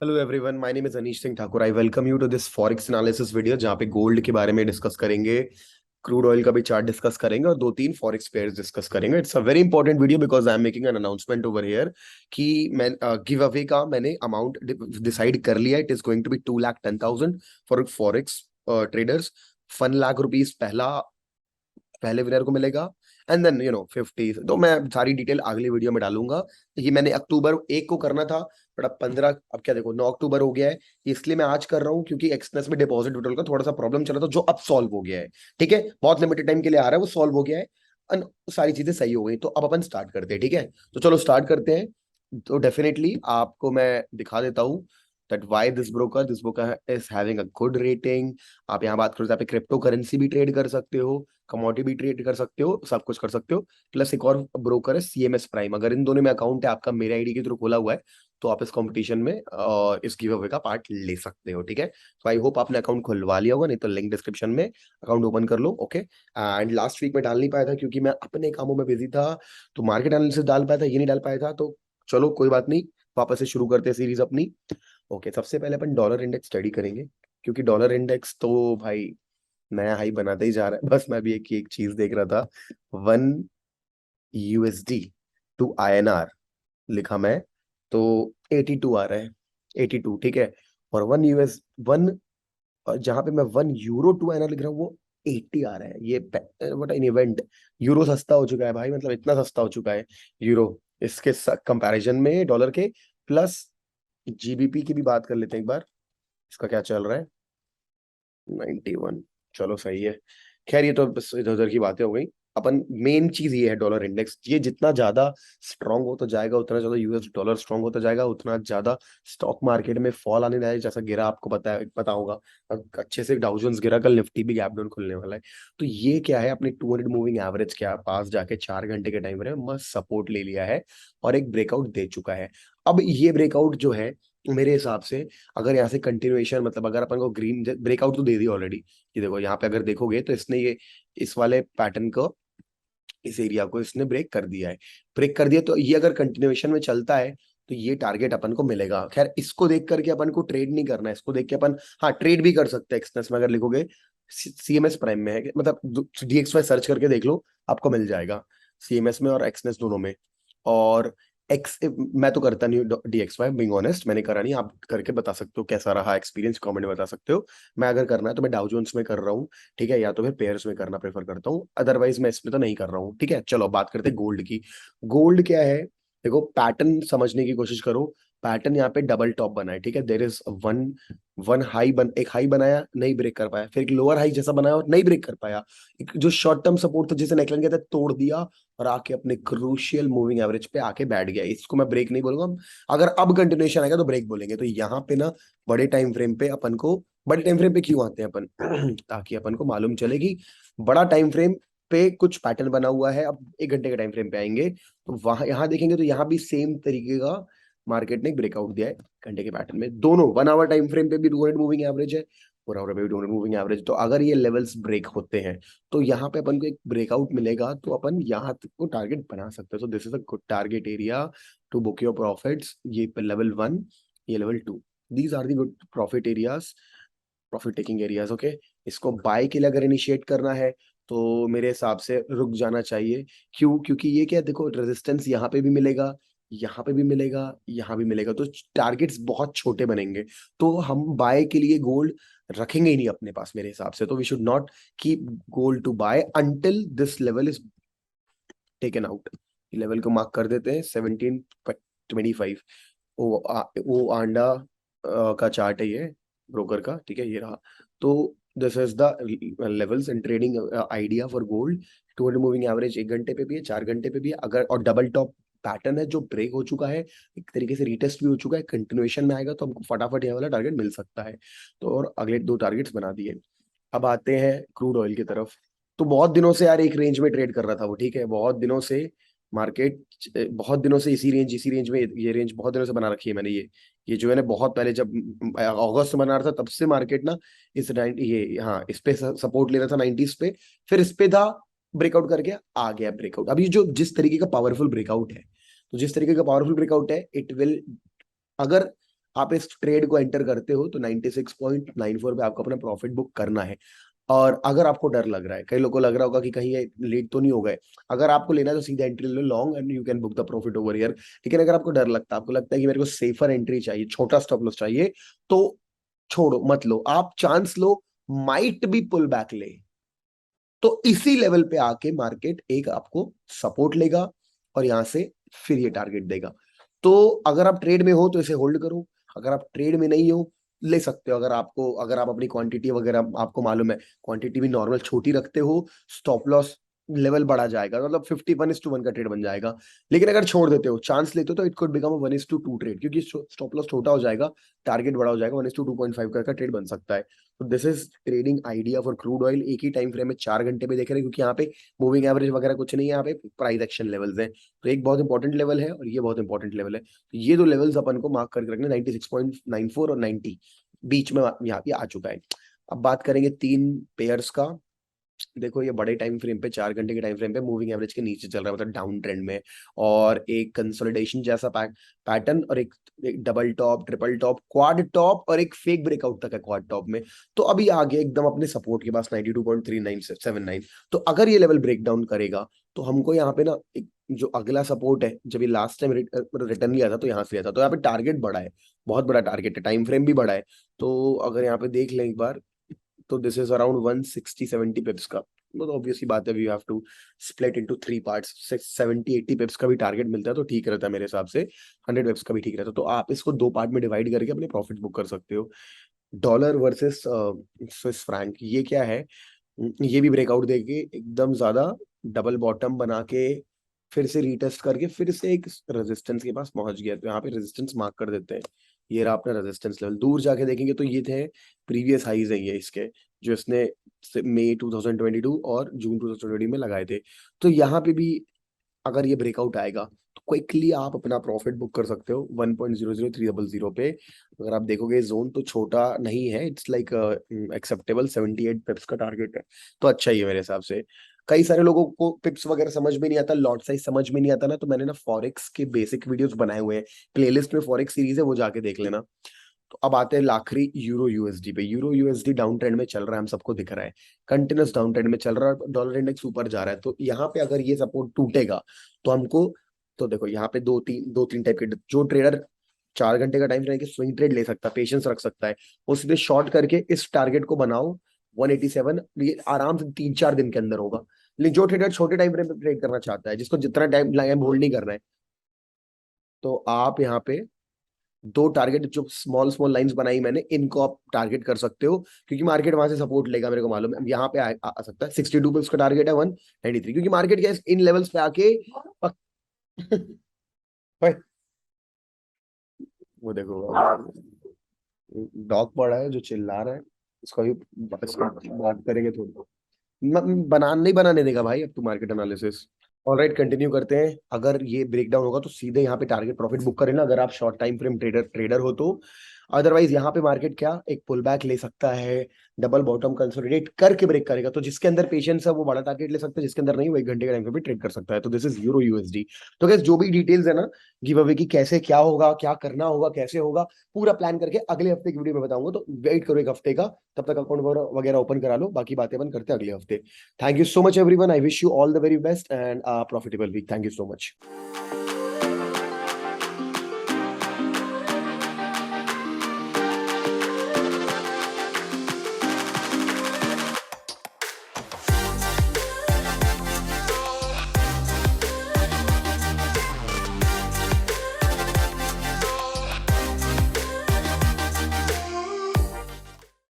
Hello everyone, my name is Anish Singh Thakur. I welcome you to this forex analysis video जहाँ पे gold के बारे में डिस्कस करेंगे, क्रूड ऑयल का भी चार्ट डिस्कस करेंगे और दो तीन फॉरेक्स पेयर्स डिस्कस करेंगे। It's a very important video because I am making an announcement over here कि मैं गिव अवे का मैंने अमाउंट डिसाइड कर लिया। It is going to be 2,10,000 for forex traders. 1 lakh rupees पहले विनर को मिलेगा एंड देन 50। तो मैं सारी डिटेल अगली वीडियो में डालूंगा। ये मैंने अक्टूबर 1 को करना था, बट अब 15, अब क्या देखो 9 अक्टूबर हो गया है। इसलिए मैं आज कर रहा हूँ क्योंकि एक्सनेस में डिपॉजिट विड्रॉल का थोड़ा सा प्रॉब्लम चल रहा था जो अब सॉल्व हो गया है। ठीक है, बहुत लिमिटेड टाइम के लिए आ रहा है, वो सॉल्व हो गया है। सारी चीजें सही हो गई, तो अब अपन स्टार्ट करते हैं। ठीक है, तो चलो स्टार्ट करते हैं। तो डेफिनेटली आपको मैं दिखा देता हूँ that why this broker is having a good rating। आप यहाँ बात करो, यहाँ पे क्रिप्टो करेंसी भी ट्रेड कर सकते हो, कमोडिटी भी ट्रेड कर सकते हो, सब कुछ कर सकते हो। प्लस एक और ब्रोकर है सीएमएस प्राइम। अगर इन दोनों में अकाउंट है आपका मेरे आईडी के थ्रू खोला हुआ है तो आप इस कंपटीशन में इस गिव अवे का पार्ट ले सकते हो। ठीक है, तो आई होप आपने अकाउंट खुलवा लिया होगा, नहीं तो लिंक डिस्क्रिप्शन में अकाउंट ओपन कर लो। ओके, एंड लास्ट वीक में डाल नहीं पाया था क्योंकि मैं अपने कामों में बिजी था, तो मार्केट एनालिसिस डाल पाया था, ये नहीं डाल पाया था। तो चलो कोई बात नहीं, वापस से शुरू करते हैं सीरीज अपनी। ओके, सबसे पहले अपन डॉलर इंडेक्स स्टडी करेंगे क्योंकि डॉलर इंडेक्स तो भाई नया हाई बनाता ही जा रहा है। बस मैं भी एक चीज देख रहा था, 1 USD to INR लिखा मैं, तो 82 आ रहा है, 82। ठीक है, और 1 जहां पे मैं 1 यूरो टू INR लिख रहा हूँ वो 80 आ रहा है। ये व्हाट एन इवेंट। यूरो सस्ता हो चुका है भाई, मतलब इतना सस्ता हो चुका है यूरो इसके कंपैरिजन में डॉलर के। प्लस जीबीपी की भी बात कर लेते हैं एक बार, इसका क्या चल रहा है। 91, चलो सही है। खैर ये तो बस इधर उधर की बातें हो गई। अपन मेन चीज ये है डॉलर इंडेक्स, ये जितना ज्यादा स्ट्रांग होता जाएगा उतना ज्यादा यूएस डॉलर स्ट्रांग होता जाएगा, उतना ज्यादा स्टॉक मार्केट में फॉल आने लगेगा। जैसा गिरा आपको पता होगा, अच्छे से डाउ जोन्स गिरा, कल निफ्टी भी गैप डाउन खुलने वाला है। तो ये क्या है, अपने 200 मूविंग एवरेज के पास जाके 4 घंटे के टाइम में मस्त सपोर्ट ले लिया है और एक ब्रेकआउट दे चुका है। अब ये ब्रेकआउट जो है मेरे हिसाब से, अगर यहाँ से कंटिन्यूएशन, मतलब अगर अपन को ग्रीन ब्रेकआउट तो दे दी ऑलरेडी। ये देखो यहाँ पे अगर देखोगे तो इसने ये इस वाले पैटर्न को, इस एरिया को इसने ब्रेक कर दिया है। ब्रेक कर दिया तो ये अगर कंटिन्यूएशन में चलता है तो ये टारगेट अपन को मिलेगा। खैर इसको देख करके अपन को ट्रेड नहीं करना है, इसको देख के अपन हाँ ट्रेड भी कर सकते हैं। एक्सनेस में अगर लिखोगे, सीएमएस प्राइम में है, मतलब DXY सर्च करके देख लो, आपको मिल जाएगा सीएमएस में और एक्सनेस दोनों में। और एक्स मैं तो करता नहीं हूँ DXY, बीइंग ऑनेस्ट मैंने करा नहीं। आप करके बता सकते हो कैसा रहा एक्सपीरियंस, कमेंट में बता सकते हो। मैं अगर करना है तो मैं डाउ जोन्स में कर रहा हूँ, ठीक है, या तो फिर पेयर्स में करना प्रेफर करता हूँ, अदरवाइज मैं इसमें तो नहीं कर रहा हूँ। ठीक है, चलो बात करते हैं गोल्ड की। गोल्ड क्या है, देखो पैटर्न समझने की कोशिश करो। पैटर्न यहाँ पे डबल टॉप बना है, ठीक है, there is one one high एक हाई बनाया, नहीं ब्रेक कर पाया, फिर एक लोअर हाई जैसा बनाया और नहीं ब्रेक कर पाया। एक जो शॉर्ट टर्म सपोर्ट था जिसे नेकलाइन कहता है, तोड़ दिया और आके अपने क्रूशियल मूविंग एवरेज पे आके बैठ गया। इसको मैं ब्रेक नहीं बोलूंगा, अगर अब कंटिन्यूएशन आएगा तो ब्रेक बोलेंगे। तो यहाँ पे ना बड़े टाइम फ्रेम पे अपन को, बड़े टाइम फ्रेम पे क्यों आते हैं अपन ताकि अपन को मालूम चले कि बड़ा टाइम फ्रेम पे कुछ पैटर्न बना हुआ है। अब 1 घंटे के टाइम फ्रेम पे आएंगे तो वहां यहाँ देखेंगे तो यहाँ भी सेम तरीके का मार्केट ने ब्रेकआउट दिया है घंटे के पैटर्न में। दोनों 1 आवर टाइम फ्रेम पे भी 200 मूविंग एवरेज है, 4 आवर पे भी 200 मूविंग एवरेज। तो अगर ये लेवल्स ब्रेक होते हैं तो यहाँ पे अपन को एक ब्रेकआउट मिलेगा, तो अपन यहाँ तक को टारगेट बना सकते हैं। So this is a good target area to book your profits. ये लेवल 1, ये level 2, these are the good profit areas, profit taking areas. Okay, इसको बाय के लिए अगर इनिशिएट करना है तो मेरे हिसाब से रुक जाना चाहिए। क्यों? क्योंकि ये क्या है, देखो रेजिस्टेंस यहाँ पे भी मिलेगा, यहाँ पे भी मिलेगा, यहाँ भी मिलेगा, तो टारगेट्स बहुत छोटे बनेंगे। तो हम बाय के लिए गोल्ड रखेंगे ही नहीं अपने पास मेरे हिसाब से। तो we should not keep gold to buy until this level is taken out. Level को मार्क कर देते हैं 1725। वो आंडा का चार्ट है ये ब्रोकर का, ठीक है, ये रहा। तो this is the levels in trading idea for gold. 200 moving average 1 घंटे पे भी है, 4 घंटे पे भी है, अगर और डबल टॉप पैटर्न है जो ब्रेक हो चुका है, एक तरीके से रीटेस्ट भी हो चुका है, कंटिन्यूएशन में आएगा तो हमको फटाफट ये वाला टारगेट मिल सकता है। तो और अगले 2 टारगेट्स बना दिए। अब आते हैं क्रूड ऑयल की तरफ। तो बहुत दिनों से यार एक रेंज में ट्रेड कर रहा था वो, ठीक है, बहुत दिनों से मार्केट, बहुत दिनों से इसी रेंज में, ये रेंज बहुत दिनों से बना रखी है मैंने। ये जो है ना, बहुत पहले जब अगस्त में बना रहा था तब से मार्केट ना इस 90, ये हाँ इस पे सपोर्ट ले रहा था 90s पे, फिर इस पे था, ब्रेकआउट करके आ गया ब्रेकआउट। अभी जो जिस तरीके का पावरफुल ब्रेकआउट है, तो जिस तरीके का पावरफुल ब्रेकआउट है, इट विल, अगर आप इस ट्रेड को एंटर करते हो तो 96.94 पे आपको अपना प्रॉफिट बुक करना है। और अगर आपको डर लग रहा है, कई लोगों को लग रहा होगा कि कहीं ये लेट तो नहीं हो गए, अगर आपको लेना है तो सीधा एंट्री ले लो long and you can book the profit over here. लेकिन अगर आपको डर लगता है, आपको लगता है कि मेरे को सेफर एंट्री चाहिए, छोटा स्टॉप लॉस चाहिए, तो छोड़ो, मत लो, आप चांस लो, माइट बी पुल बैक ले। तो इसी लेवल पे आके मार्केट एक आपको सपोर्ट लेगा और यहां से फिर ये टारगेट देगा। तो अगर आप ट्रेड में हो तो इसे होल्ड करो, अगर आप ट्रेड में नहीं हो ले सकते हो। अगर आप अपनी क्वांटिटी वगैरह आपको मालूम है, क्वांटिटी भी नॉर्मल छोटी रखते हो, स्टॉप लॉस लेवल बढ़ा जाएगा, मतलब 51:1 का ट्रेड बन जाएगा। लेकिन अगर छोड़ देते हो, चांस लेते हो, तो इट कुड बिकम 1:2 ट्रेड, क्योंकि स्टॉप लॉस छोटा हो जाएगा, टारगेट बड़ा हो जाएगा, 1:2.5 का ट्रेड बन सकता है। तो this is trading idea for crude oil. एक ही टाइम फ्रेम में 4 घंटे में देख रहे हैं, क्योंकि यहाँ पे मूविंग एवरेज वगैरह कुछ नहीं है, यहाँ पे प्राइस एक्शन लेवल्स हैं। तो एक बहुत इंपॉर्टेंट लेवल है और ये बहुत इंपॉर्टेंट लेवल है। तो ये दो लेवल्स अपन को मार्क करके रखने, 96.94 और 90 बीच में यहाँ पे आ चुका है। अब बात करेंगे 3 पेयर्स का। देखो ये बड़े टाइम फ्रेम पे, 4 घंटे के टाइम फ्रेम पे मूविंग एवरेज के नीचे चल रहा है, मतलब डाउन ट्रेंड में, और एक कंसोलिडेशन जैसा पैटर्न, और एक double top, triple top, quad top, और एक फेक ब्रेकआउट तक है क्वाड टॉप में। तो अभी आगे एकदम अपने सपोर्ट के पास 92.3979। तो अगर ये लेवल ब्रेक डाउन करेगा तो हमको यहाँ पे ना एक जो अगला सपोर्ट है, जब ये लास्ट टाइम रिटर्न लिया था तो यहाँ से लिया था, तो यहाँ पे टारगेट बड़ा है, बहुत बड़ा टारगेट है, टाइम फ्रेम भी बड़ा है। तो अगर यहाँ पे देख लें एक बार, तो दिस इज अराउंड 160-70 पिप्स का, मतलब ऑब्वियसली बात है, we have to split into 3 parts. 70-80 pips का भी टारगेट मिलता है तो ठीक रहता है मेरे हिसाब से, 100 पिप्स का भी ठीक रहता है। तो आप इसको 2 पार्ट में डिवाइड करके अपने प्रॉफिट बुक कर सकते हो। डॉलर वर्सेस स्विस फ्रैंक, ये क्या है, ये भी ब्रेकआउट देके एकदम ज्यादा डबल बॉटम बना के फिर से रीटेस्ट करके फिर से एक रेजिस्टेंस के पास पहुंच गया, तो यहाँ पे रेजिस्टेंस मार्क कर देते हैं। ये रहा अपना रेजिस्टेंस लेवल। दूर जाके देखेंगे तो ये थे प्रीवियस हाईज है ये इसके, जो इसने मई 2022 और जून 2020 में लगाए थे। तो यहाँ पे भी अगर ये ब्रेकआउट आएगा तो क्विकली आप अपना प्रॉफिट बुक कर सकते हो 1.00300 पे। अगर आप देखोगे जोन तो छोटा नहीं है, इट्स लाइक एक्सेप्टेबल, 78 पिप्स का टारगेट है, तो अच्छा ही है मेरे हिसाब से। कई सारे लोगों को पिप्स वगैरह समझ में नहीं आता, लॉट साइज समझ में नहीं आता ना, तो मैंने ना फॉरेक्स के बेसिक वीडियोस बनाए हुए हैं, प्लेलिस्ट में फॉरेक्स सीरीज है, वो जाके देख लेना। तो अब आते हैं आखिरी यूरो यूएसडी पे। यूरो यूएसडी डाउन ट्रेंड में चल रहा है, हम सबको दिख रहा है, कंटिन्यूस डाउन ट्रेंड में चल रहा है, डॉलर इंडेक्स ऊपर जा रहा है। तो यहाँ पे अगर ये सपोर्ट टूटेगा तो हमको, तो देखो यहाँ पे दो तीन टाइप के, जो ट्रेडर 4 घंटे का टाइम फ्रेम के स्विंग ट्रेड ले सकता है, पेशेंस रख सकता है, वो सीधे शॉर्ट करके इस टारगेट को बनाओ 187, ये आराम से 3-4 दिन के अंदर होगा। लेकिन जो ट्रेडर छोटे टाइम फ्रेम पे ट्रेड करना चाहता है, जिसको जितना टाइम होल्ड नहीं करना है, तो आप यहाँ पे 2 टारगेट जो स्मॉल स्मॉल लाइंस बनाई मैंने, इनको आप टारगेट कर सकते हो, क्योंकि मार्केट वहां से सपोर्ट लेगा, मेरे को मालूम है। यहाँ पे आ सकता है 62 पिप्स का टारगेट है 193, क्योंकि मार्केट क्या इन लेवल्स पे आके ओए, वो देखो डॉग पड़ा है जो चिल्ला रहा है, इसको भी बात करेंगे थोड़ी। नहीं बनाने देगा भाई अब तू मार्केट एनालिसिस। ऑलराइट, कंटिन्यू करते हैं। अगर ये ब्रेकडाउन होगा तो सीधे यहाँ पे टारगेट प्रॉफिट बुक करें ना, अगर आप short time frame trader trader हो तो। अदरवाइज यहाँ पे मार्केट क्या एक पुल बैक ले सकता है, डबल बॉटम कंसोलिडेट करके ब्रेक करेगा, तो जिसके अंदर पेशेंस है वो बड़ा टारगेट ले सकता है, जिसके अंदर नहीं वो 1 घंटे के टाइम पे भी ट्रेड कर सकता है। तो दिस इज यूरो यूएसडी। तो गैस जो भी डिटेल्स है ना गिव अवे की, कैसे क्या होगा, क्या करना होगा, कैसे होगा, पूरा प्लान करके अगले हफ्ते की वीडियो में बताऊंगा। तो वेट करो 1 हफ्ते का, तब तक अकाउंट वगैरह ओपन करा लो, बाकी बातें अपन करते हैं अगले हफ्ते। Thank you so much, everyone. I wish you all the very best and a profitable week. Thank you so much.